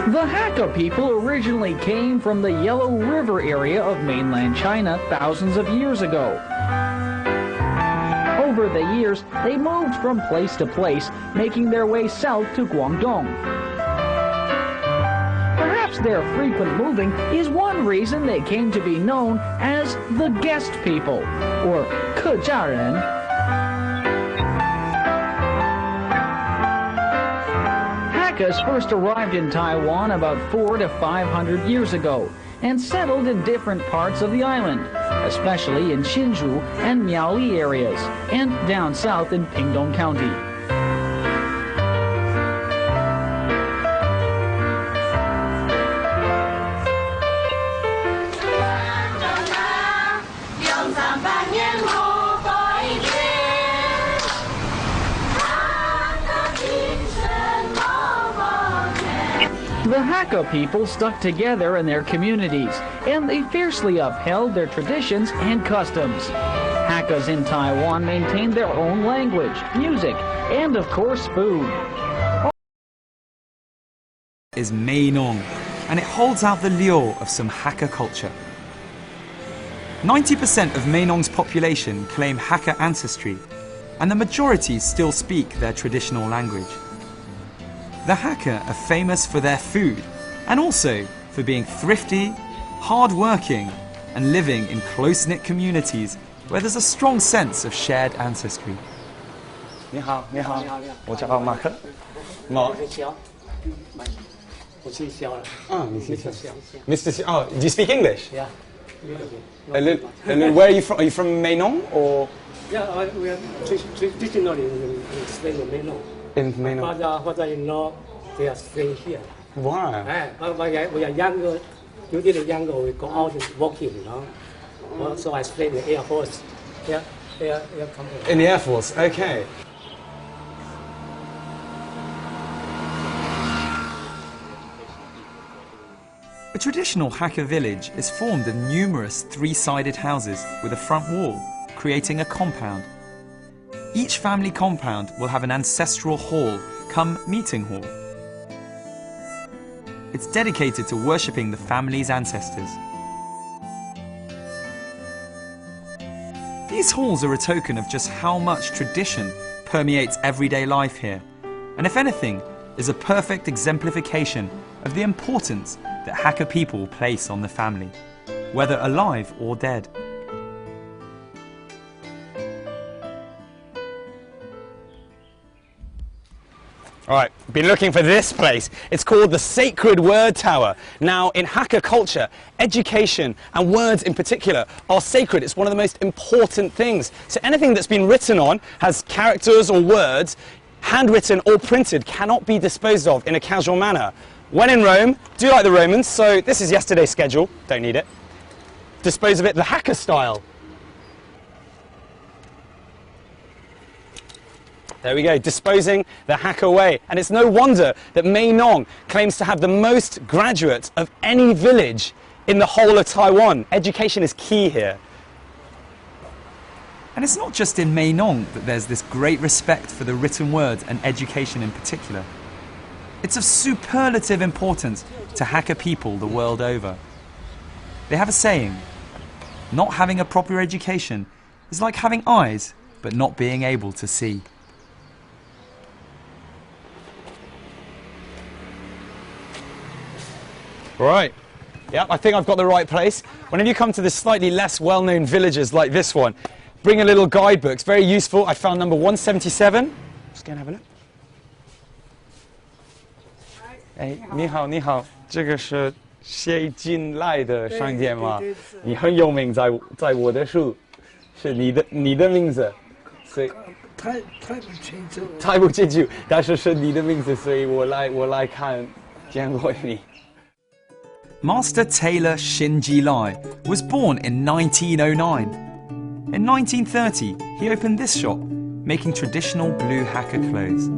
The Hakka people originally came from the Yellow River area of mainland China thousands of years ago. Over the years, they moved from place to place, making their way south to Guangdong. Perhaps their frequent moving is one reason they came to be known as the guest people, or 客家人. Hakkas first arrived in Taiwan about 400 to 500 years ago and settled in different parts of the island, especially in Hsinchu and Miaoli areas, and down south in Pingdong County. The Hakka people stuck together in their communities, and they fiercely upheld their traditions and customs. Hakkas in Taiwan maintained their own language, music, and of course food. Is Meinong, and it holds out the lure of some Hakka culture. 90% of Meinong's population claim Hakka ancestry, and the majority still speak their traditional language. The Hakka are famous for their food, and also for being thrifty, hard-working, and living in close-knit communities where there's a strong sense of shared ancestry. 你好，你好，我叫马克。马。我是肖了。你是肖。Mr. Xiao. Oh, do you speak English? Yeah. A little, where are you from? Are you from Meinong or? Yeah, we are traditionally staying in Meinong. In Meinong. Father-in-law, they are staying here. Wow. We are younger. Usually younger, we go out and walking, you know. So I stay in the Air Force. Air Company. In the Air Force. Okay. A traditional Hakka village is formed of numerous three-sided houses with a front wall, creating a compound. Each family compound will have an ancestral hall, come meeting hall. It's dedicated to worshipping the family's ancestors. These halls are a token of just how much tradition permeates everyday life here, and if anything, is a perfect exemplification of the importance that Hakka people place on the family, whether alive or dead. All right, been looking for this place. It's called the Sacred Word Tower. Now, in Hakka culture, education and words in particular are sacred. It's one of the most important things. So anything that's been written on, has characters or words, handwritten or printed, cannot be disposed of in a casual manner. When in Rome, do like the Romans, so this is yesterday's schedule, don't need it. Dispose of it the Hakka style. There we go, disposing the Hakka way. And it's no wonder that Meinong claims to have the most graduates of any village in the whole of Taiwan. Education is key here. And it's not just in Meinong that there's this great respect for the written word and education in particular. It's of superlative importance to Hakka people the world over. They have a saying, not having a proper education is like having eyes but not being able to see. Right. Yep, I think I've got the right place. Whenever you come to the slightly less well-known villages like this one, bring a little guidebook. It's very useful. I found number 177. Let's go and have a look. 哎，你好，你好，这个是谢金赖的商店吗？你很有名，在我的书，是你的名字，所以猜不清楚，但是是你的名字，所以我来看，见过你。 Master tailor Xin Jilai was born in 1909. In 1930, he opened this shop, making traditional blue Hakka clothes.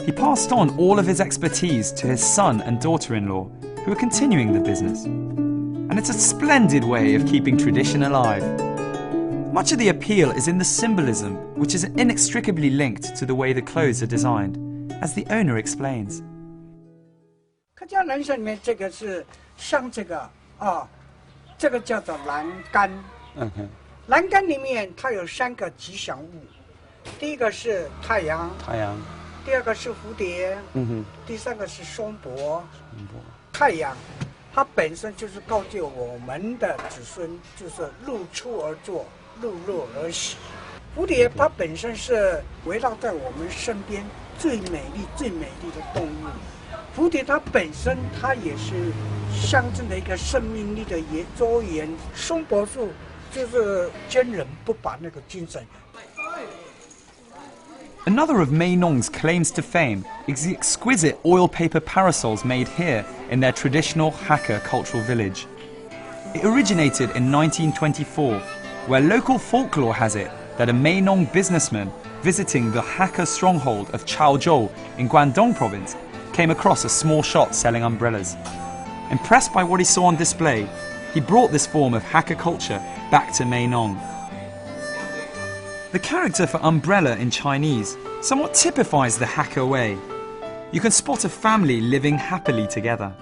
He passed on all of his expertise to his son and daughter-in-law, who are continuing the business. And it's a splendid way of keeping tradition alive. Much of the appeal is in the symbolism, which is inextricably linked to the way the clothes are designed, as the owner explains. 客家人参里面这个是像这个啊，这个叫做栏杆。栏杆里面它有3个吉祥物，第一个是太阳，第二个是蝴蝶，第3个是松柏。太阳，它本身就是告诫我们的子孙，就是日出而作，日落而息。蝴蝶它本身是围绕在我们身边最美丽的动物。蝴蝶它本身它也是象征的一个生命力的周延。松柏树就是坚韧不拔那个精神。Another of Mae Nong's claims to fame is the exquisite oil paper parasols made here in their traditional Hakka cultural village. It originated in 1924, where local folklore has it that a Mae Nong businessman visiting the Hakka stronghold of Chaozhou in Guangdong province came across a small shop selling umbrellas. Impressed by what he saw on display, he brought this form of Hakka culture back to Mae Nong. The character for umbrella in Chinese somewhat typifies the Hakka way. You can spot a family living happily together.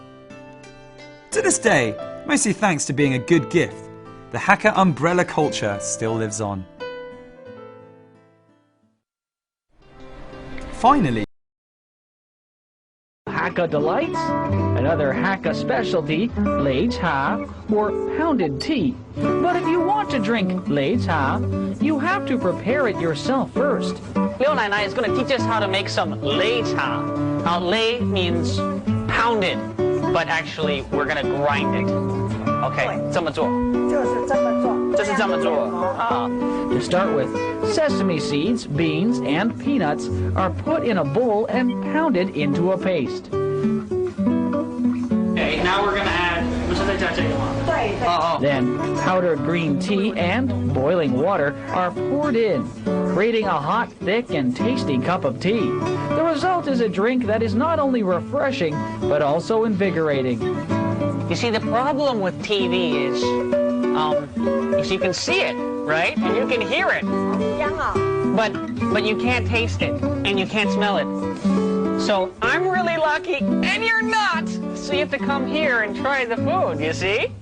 To this day, mostly thanks to being a good gift, the Hakka umbrella culture still lives on. Finally, Hakka Delights, another Hakka specialty, Lei Cha, or pounded tea. But if you want to drink Lei Cha, you have to prepare it yourself first. Liu Nai is going to teach us how to make some Lei Cha. Now, Lei means pounded, but actually we're going to grind it. Okay, 这么做。就是这么做。就是这么做。啊。To start with, sesame seeds, beans, and peanuts are put in a bowl and pounded into a paste. Okay, now we're going to add, Then, powdered green tea and boiling water are poured in, creating a hot, thick, and tasty cup of tea. The result is a drink that is not only refreshing, but also invigorating. You see, the problem with TV is you can see it, right? And you can hear it. But you can't taste it, and you can't smell it. So I'm really lucky, and you're not. So you have to come here and try the food, you see?